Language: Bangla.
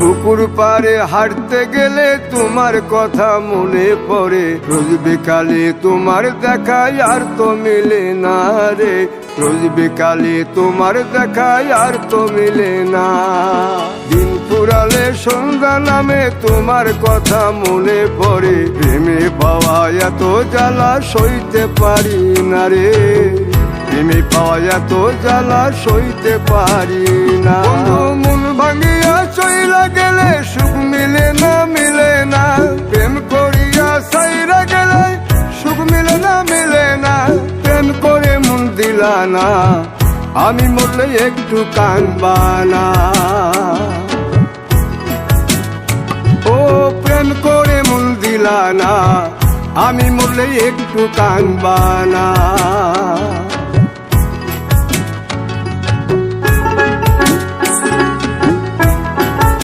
পুকুর পাড়ে হাঁটতে গেলে তোমার কথা মনে পড়ে, রোজ বিকালে তোমার দেখায় আর তো মিলে না রে, রোজ বিকালে তোমার দেখায় আর তো মিলে না। দিন ফুরালে সন্ধ্যা নামে তোমার কথা মনে পড়ে, প্রেমে পাওয়া এত জ্বালা সইতে পারি না রে, প্রেমে পাওয়া এত জ্বালা সইতে পারি না। মন ভাঙিয়া চইলা গেলে সুখ মিলে না, মিলে না, প্রেম করিয়া সাইরা গেলে সুখ মিলে না, মিলে না, প্রেম করে মন দিলা না, আমি মরলে একটু কাঁদবা না। ও প্রেম করে মন দিলা না, আমি মরলে একটু কাঁদবা না।